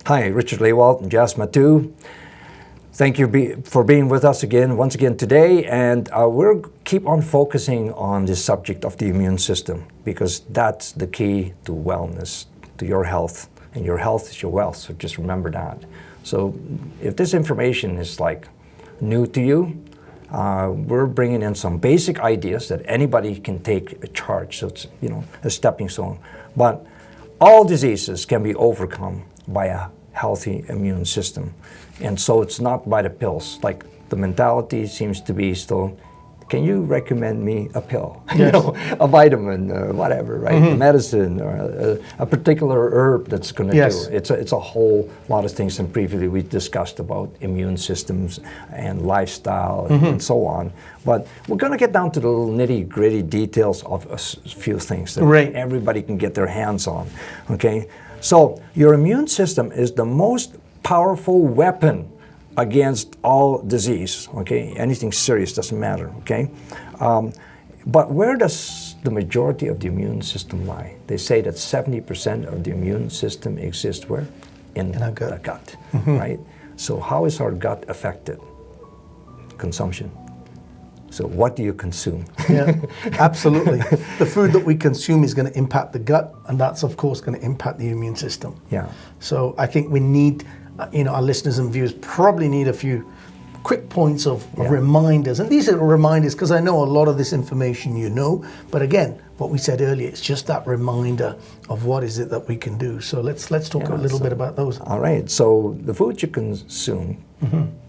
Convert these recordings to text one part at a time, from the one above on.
Hi, Richard Lehwald and Mattu. Thank you for being with us once again today, and we'll keep on focusing on the subject of the immune system because that's the key to wellness, to your health, and your health is your wealth, so just remember that. So if this information is like new to you, we're bringing in some basic ideas that anybody can take a charge, so it's a stepping stone. But all diseases can be overcome by a healthy immune system. And so it's not by the pills. Like the mentality seems to be still, can you recommend me a pill? Yes. A vitamin or whatever, right? A medicine or a particular herb that's going to do. It's a whole lot of things. And previously we discussed about immune systems and lifestyle and so on. But we're going to get down to the little nitty-gritty details of a few things that everybody can get their hands on, okay? So your immune system is the most powerful weapon against all disease, okay? Anything serious doesn't matter, okay? But where does the majority of the immune system lie? They say that 70% of the immune system exists where? In the gut, right? So how is our gut affected? Consumption. So what do you consume? Yeah, absolutely. The food that we consume is going to impact the gut, and that's of course going to impact the immune system. Yeah. So I think we need, our listeners and viewers probably need a few quick points of reminders. And these are reminders because I know a lot of this information but again, what we said earlier, it's just that reminder of what is it that we can do. So let's talk a little bit about those. All right. So the food you consume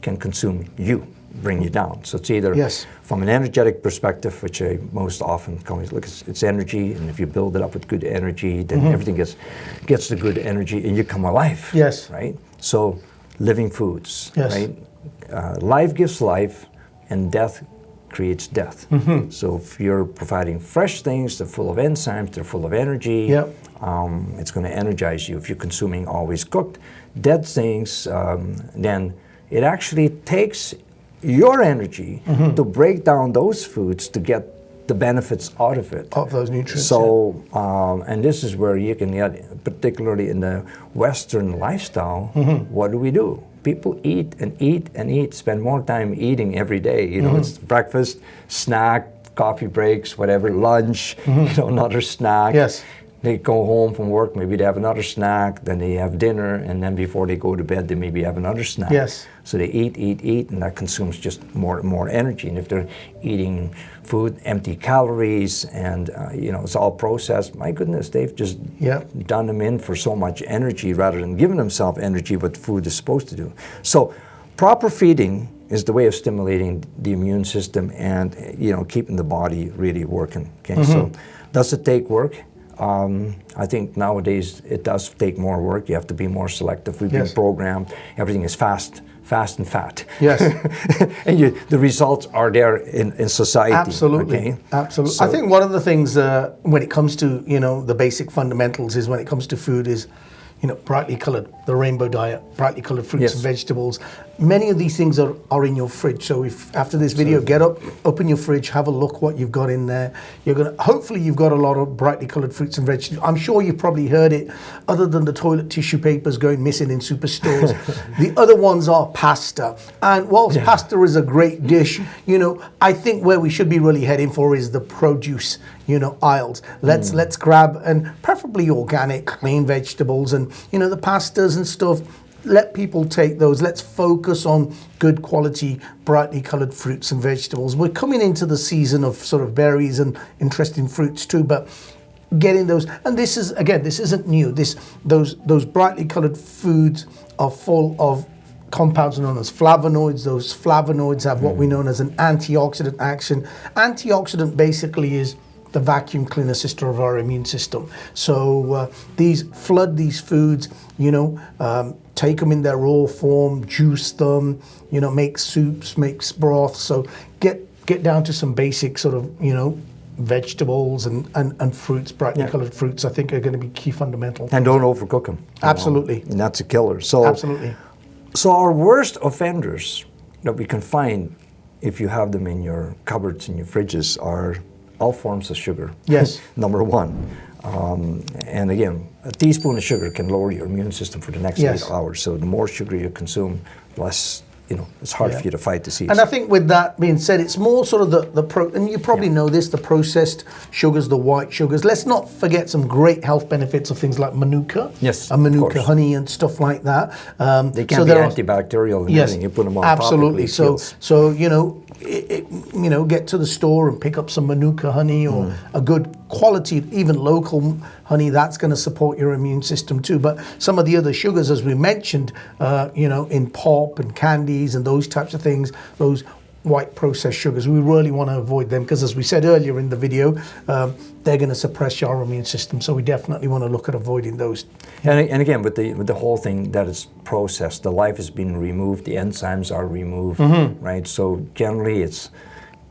can consume you, bring you down. So it's either from an energetic perspective, which I most often look, it's energy, and if you build it up with good energy, then everything gets the good energy, and you come alive. Yes. Right. So living foods. Yes. Right. Life gives life, and death creates death. So if you're providing fresh things, they're full of enzymes, they're full of energy. It's going to energize you. If you're consuming always cooked, dead things, then it actually takes your energy to break down those foods to get the benefits out of it. Of those nutrients. So, and this is where you can get, particularly in the Western lifestyle, what do? People eat and eat and eat, spend more time eating every day. It's breakfast, snack, coffee breaks, whatever, lunch, another snack. Yes. They go home from work, maybe they have another snack, then they have dinner, and then before they go to bed, they maybe have another snack. Yes. So they eat, and that consumes just more energy. And if they're eating food, empty calories, and it's all processed, my goodness, they've just done them in for so much energy rather than giving themselves energy what food is supposed to do. So proper feeding is the way of stimulating the immune system and keeping the body really working. Okay, so does it take work? I think nowadays it does take more work. You have to be more selective. We've been programmed. Everything is fast and fat. Yes. And the results are there in society. Absolutely. Okay? Absolutely. So, I think one of the things when it comes to, the basic fundamentals is when it comes to food is, brightly colored, the rainbow diet, brightly colored fruits and vegetables. Many of these things are in your fridge. So if after this video, get up, open your fridge, have a look what you've got in there. Hopefully you've got a lot of brightly colored fruits and vegetables. I'm sure you've probably heard it, other than the toilet tissue papers going missing in superstores. The other ones are pasta. And whilst pasta is a great dish, I think where we should be really heading for is the produce, aisles. Let's grab, and preferably organic, clean vegetables and, the pastas and stuff. Let people take those. Let's focus on good quality, brightly colored fruits and vegetables. We're coming into the season of sort of berries and interesting fruits too, but getting those, and this isn't new. Those brightly colored foods are full of compounds known as flavonoids. Those flavonoids have what we know as an antioxidant action. Antioxidant basically is the vacuum cleaner sister of our immune system. So flood these foods, take them in their raw form, juice them, make soups, make broth. So get down to some basic sort of, vegetables and fruits, brightly colored fruits, I think are going to be key fundamental. And don't overcook them. Absolutely. And that's a killer. So absolutely. So our worst offenders that we can find if you have them in your cupboards and your fridges are all forms of sugar. Yes. Number one. And again, a teaspoon of sugar can lower your immune system for the next 8 hours. So the more sugar you consume, less, it's hard for you to fight disease. And I think with that being said, it's more sort of and you probably know this, the processed sugars, the white sugars. Let's not forget some great health benefits of things like Manuka. Yes, and Manuka honey and stuff like that. They can be antibacterial and everything. You put them on absolutely. So get to the store and pick up some Manuka honey or a good quality, even local honey. That's going to support your immune system too. But some of the other sugars, as we mentioned, in pop and candies and those types of things, those white processed sugars, we really want to avoid them because, as we said earlier in the video, they're going to suppress your immune system. So we definitely want to look at avoiding those. And again, with the whole thing that is processed, the life has been removed, the enzymes are removed, right? So generally, it's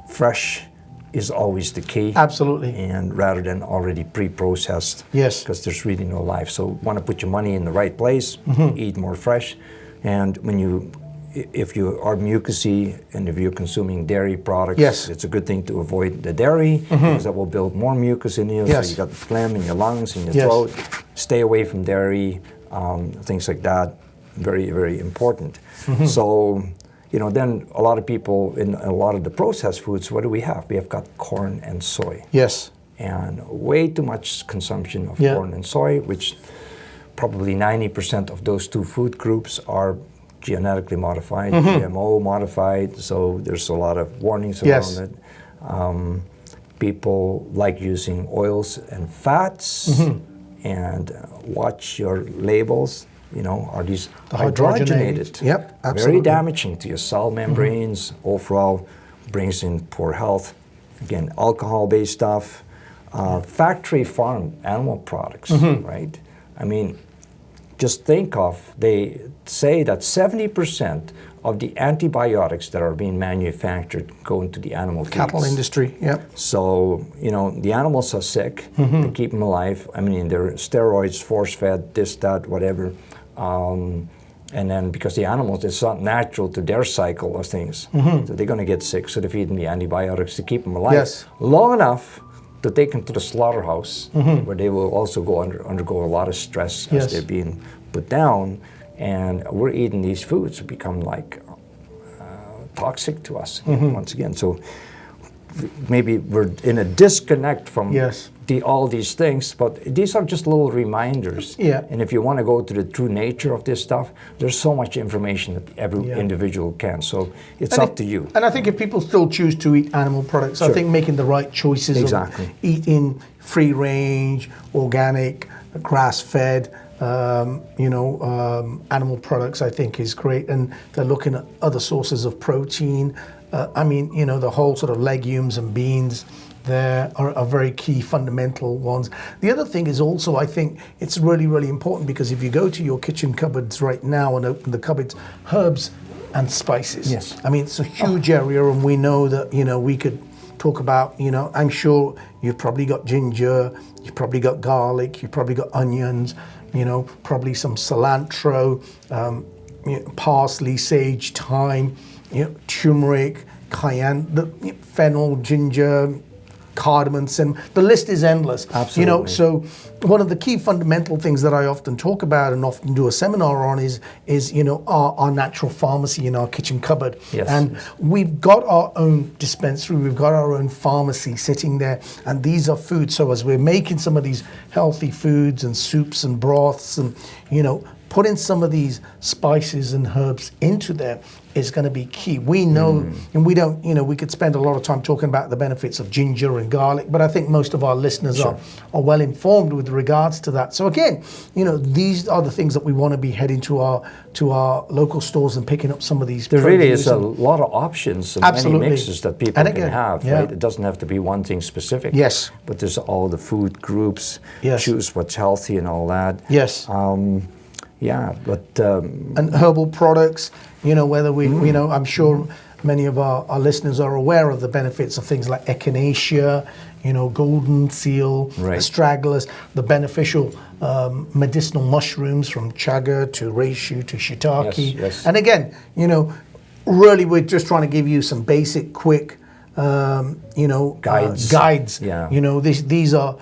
fresh is always the key. Absolutely. And rather than already pre-processed. Yes. Because there's really no life. So want to put your money in the right place, eat more fresh, and if you are mucousy and if you're consuming dairy products, it's a good thing to avoid the dairy because that will build more mucus in you. So you got the phlegm in your lungs, in your throat. Stay away from dairy, things like that. Very, very important. So, then a lot of people in a lot of the processed foods, what do we have? We have got corn and soy. Yes. And way too much consumption of corn and soy, which probably 90% of those two food groups are genetically modified, GMO modified, so there's a lot of warnings around it. People like using oils and fats, and watch your labels. Are these hydrogenated? Yep, absolutely. Very damaging to your cell membranes. Overall, brings in poor health. Again, alcohol-based stuff, factory farm animal products, right? I mean, just think they say that 70% of the antibiotics that are being manufactured go into the animal feeds. Cattle industry, So, the animals are sick, they keep them alive. I mean, they're steroids, force-fed, this, that, whatever. And then because the animals, it's not natural to their cycle of things. So they're going to get sick, so they feed them the antibiotics to keep them alive long enough to take them to the slaughterhouse, where they will also undergo a lot of stress as they're being put down. And we're eating these foods that become like toxic to us once again. So maybe we're in a disconnect from all these things, but these are just little reminders. And if you want to go to the true nature of this stuff, there's so much information that every individual can. So it's up to you. And I think if people still choose to eat animal products, I think making the right choices of eating free range, organic, grass-fed, animal products, I think is great. And they're looking at other sources of protein. The whole sort of legumes and beans there are very key fundamental ones. The other thing is also, I think it's really, really important, because if you go to your kitchen cupboards right now and open the cupboards, herbs and spices. I mean, it's a huge area, and we know that, we could talk about, I'm sure you've probably got ginger, you've probably got garlic, you've probably got onions, probably some cilantro, parsley, sage, thyme, turmeric, cayenne, fennel, ginger, cardamom, cinnamon. The list is endless. Absolutely. So one of the key fundamental things that I often talk about and often do a seminar on is our natural pharmacy in our kitchen cupboard. And we've got our own dispensary, we've got our own pharmacy sitting there, and these are foods. So as we're making some of these healthy foods and soups and broths and, putting some of these spices and herbs into there is going to be key. We know, and we don't, we could spend a lot of time talking about the benefits of ginger and garlic, but I think most of our listeners are well informed with regards to that. So again, these are the things that we want to be heading to our local stores and picking up some of these. There really is a lot of options and many mixes that people can have, right? It doesn't have to be one thing specific. But there's all the food groups, choose what's healthy and all that. And herbal products, whether I'm sure many of our listeners are aware of the benefits of things like echinacea, golden seal, astragalus, the beneficial medicinal mushrooms from chaga to reishi to shiitake. And again, really we're just trying to give you some basic, quick, guides. These are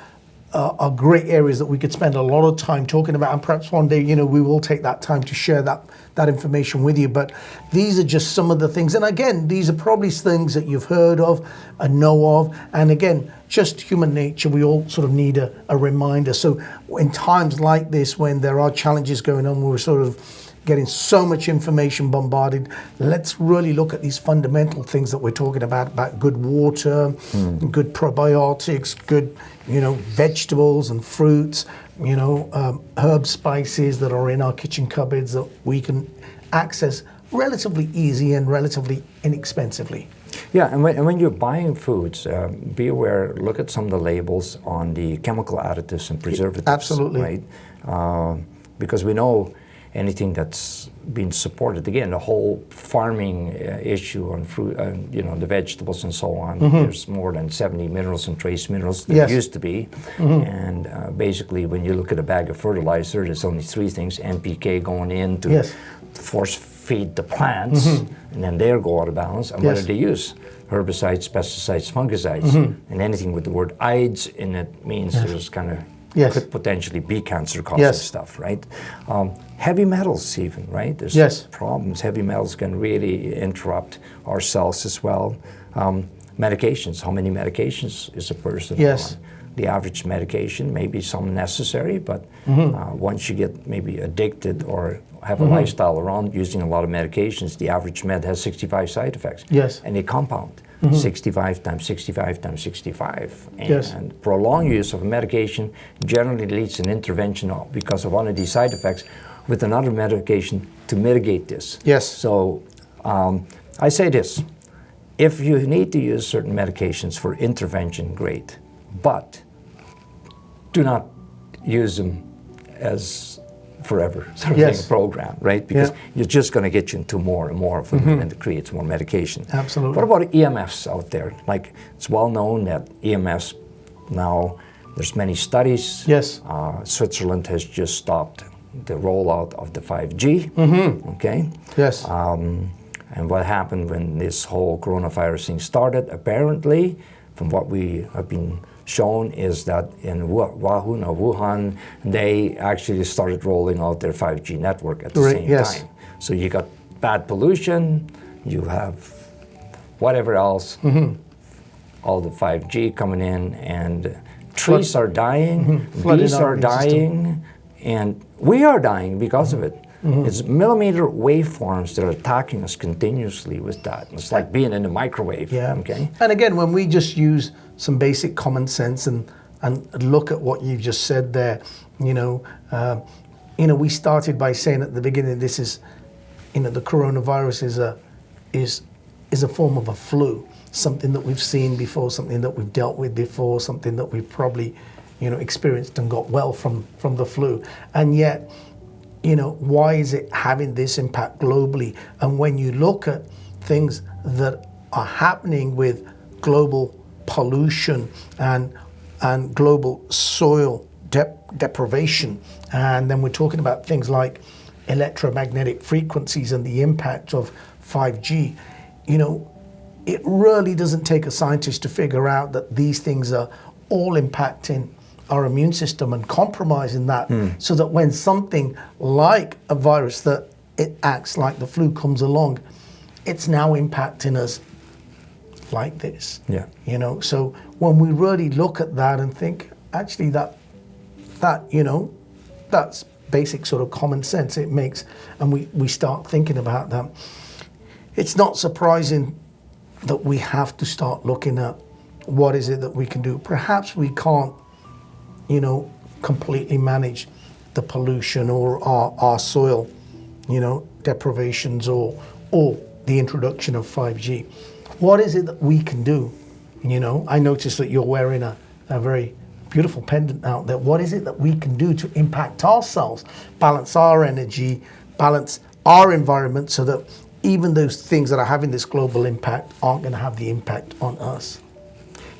are great areas that we could spend a lot of time talking about, and perhaps one day, we will take that time to share that information with you. But these are just some of the things, and again, these are probably things that you've heard of and know of, and again, just human nature. We all sort of need a reminder. So in times like this, when there are challenges going on, we're sort of getting so much information bombarded, let's really look at these fundamental things that we're talking about good water, good probiotics, good, vegetables and fruits, herb spices that are in our kitchen cupboards that we can access relatively easy and relatively inexpensively. Yeah, and when you're buying foods, be aware, look at some of the labels on the chemical additives and preservatives. Absolutely. Right? Because we know anything that's been supported, again, the whole farming issue on fruit, the vegetables and so on, there's more than 70 minerals and trace minerals than there used to be. And basically, when you look at a bag of fertilizer, there's only 3 things, NPK going in to force feed the plants, and then they go out of balance. And what do they use? Herbicides, pesticides, fungicides, and anything with the word ides in it means there's kind of could potentially be cancer-causing stuff, right? Heavy metals even, right? There's problems. Heavy metals can really interrupt our cells as well. Medications, how many medications is a person on? The average medication, maybe some necessary, but once you get maybe addicted or have a lifestyle around using a lot of medications, the average med has 65 side effects. And they compound. 65 times 65 times 65. And prolonged use of a medication generally leads to an intervention because of one of these side effects with another medication to mitigate this. So I say this, if you need to use certain medications for intervention, great, but do not use them as forever sort of thing, program, right? Because you're just going to get you into more and more of them, and it creates more medication. Absolutely. What about EMFs out there? Like, it's well known that EMFs now, there's many studies. Switzerland has just stopped the rollout of the 5G. Okay. And what happened when this whole coronavirus thing started, apparently, from what we have been shown, is that in Wuhan, they actually started rolling out their 5G network at the same time. So you got bad pollution, you have whatever else, all the 5G coming in, and trees are dying, bees are dying, and we are dying because of it. It's millimeter waveforms that are attacking us continuously with that. It's like being in a microwave. Okay. And again, when we just use some basic common sense and look at what you've just said there, we started by saying at the beginning, this is, the coronavirus is a form of a flu, something that we've seen before, something that we've dealt with before, something that we've probably, experienced and got well from the flu, and yet. Why is it having this impact globally? And when you look at things that are happening with global pollution and global soil deprivation, and then we're talking about things like electromagnetic frequencies and the impact of 5G, it really doesn't take a scientist to figure out that these things are all impacting our immune system and compromising that, so that when something like a virus that it acts like the flu comes along, it's now impacting us like this. So when we really look at that and think, actually that's basic sort of common sense, it makes, and we start thinking about that. It's not surprising that we have to start looking at what is it that we can do. Perhaps we can't completely manage the pollution or our soil, deprivations or the introduction of 5G. What is it that we can do? I noticed that you're wearing a very beautiful pendant out there. What is it that we can do to impact ourselves, balance our energy, balance our environment, so that even those things that are having this global impact aren't going to have the impact on us?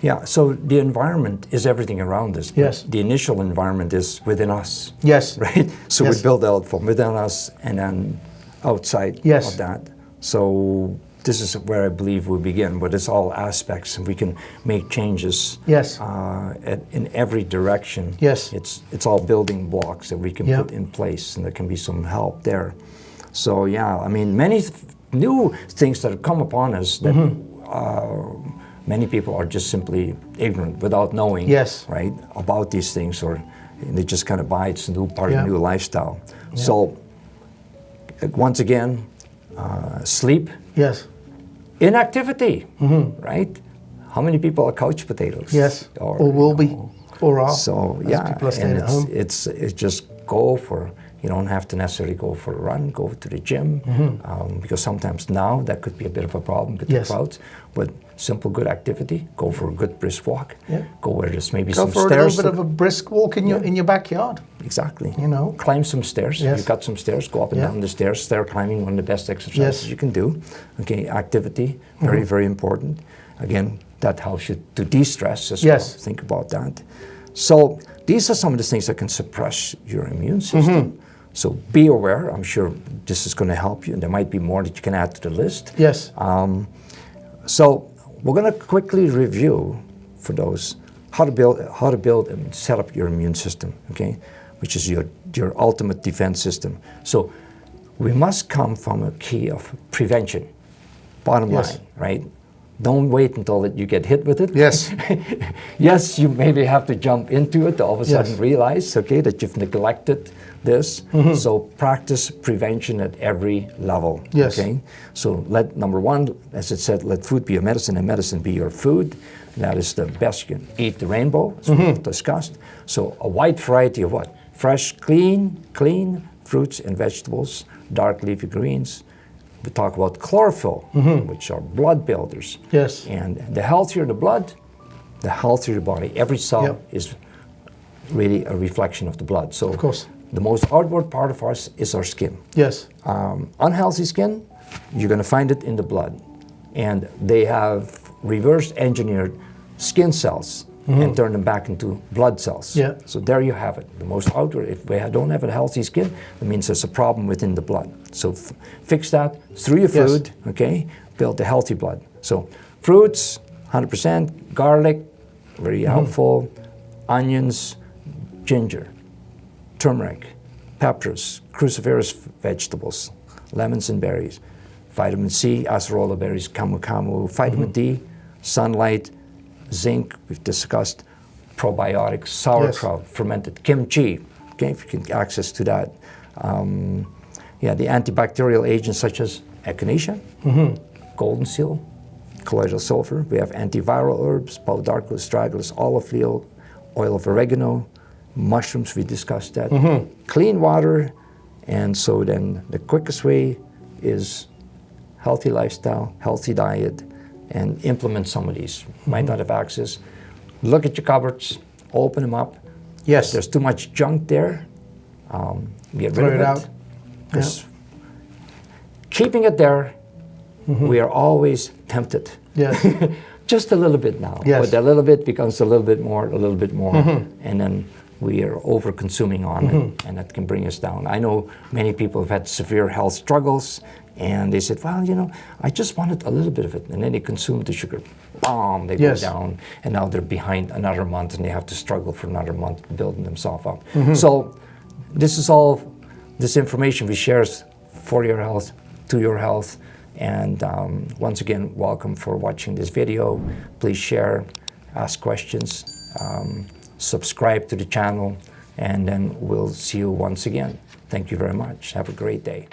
Yeah, so the environment is everything around us. But the initial environment is within us. Right? So we build out from within us and then outside of that. So this is where I believe we begin, but it's all aspects, and we can make changes Yes. in every direction. Yes. It's all building blocks that we can Yeah. put in place, and there can be some help there. So yeah, I mean, many new things that have come upon us that many people are just simply ignorant without knowing, Yes. right, about these things, or they just kind of buy it's a new part Yeah. of the new lifestyle. So once again, sleep, Yes. inactivity, right? How many people are couch potatoes? Yes. Or will be, or are. So as yeah, people are staying and at home. it's just go for. You don't have to necessarily go for a run, go to the gym, because sometimes now that could be a bit of a problem with Yes. the crowds. But simple, good activity. Go for a good brisk walk. Yeah. Go where there's maybe Go some for stairs. a little bit of a brisk walk in your backyard. Exactly. You know. Climb some stairs. Yes. You've got some stairs. Go up and Yeah. down the stairs. Stair climbing, one of the best exercises Yes. you can do. Okay, activity, very, very important. Again, that helps you to de-stress as Yes. well. Think about that. So these are some of the things that can suppress your immune system. So be aware. I'm sure this is going to help you. And there might be more that you can add to the list. Yes. So we're going to quickly review for those how to build and set up your immune system, okay, which is your ultimate defense system. So we must come from a key of prevention. Bottom Yes. line, right? Don't wait until that you get hit with it. Yes. Yes, you maybe have to jump into it to all of a sudden Yes. realize, okay, that you've neglected this. So practice prevention at every level. Yes. Okay. So let number one, as it said, let food be your medicine and medicine be your food. That is the best you can eat the rainbow, as we've discussed. So a wide variety of what? Fresh, clean fruits and vegetables, dark leafy greens. We talk about chlorophyll, which are blood builders. Yes. And the healthier the blood, the healthier the body. Every cell Yep. is really a reflection of the blood. So Of course. the most outward part of us is our skin. Yes. Unhealthy skin, you're going to find it in the blood. And they have reverse engineered skin cells and turn them back into blood cells. Yeah. So there you have it. The most outward, if we don't have a healthy skin, that means there's a problem within the blood. So fix that through your Yes. food, okay? Build a healthy blood. So fruits, 100%, garlic, very helpful, onions, ginger, turmeric, peppers, cruciferous vegetables, lemons and berries, vitamin C, acerola berries, camu camu, vitamin D, sunlight, zinc, we've discussed, probiotics, sauerkraut, fermented kimchi, okay, if you can access to that. The antibacterial agents such as echinacea, golden seal, colloidal sulfur. We have antiviral herbs, paudarco, astragalus, olive oil of oregano, mushrooms, we discussed that. Clean water, and so then the quickest way is healthy lifestyle, healthy diet, and implement some of these. Might not have access. Look at your cupboards, open them up. Yes. If there's too much junk there, get Throw rid it of it. out. Because keeping it there, we are always tempted. Yes. Just a little bit now. Yes. But a little bit becomes a little bit more, and then we are over consuming on it, and that can bring us down. I know many people have had severe health struggles, and they said, well, I just wanted a little bit of it, and then they consume the sugar, boom, they Yes. go down, and now they're behind another month, and they have to struggle for another month building themselves up. So this information we share is for your health, to your health, and once again, welcome for watching this video. Please share, ask questions, subscribe to the channel, and then we'll see you once again. Thank you very much. Have a great day.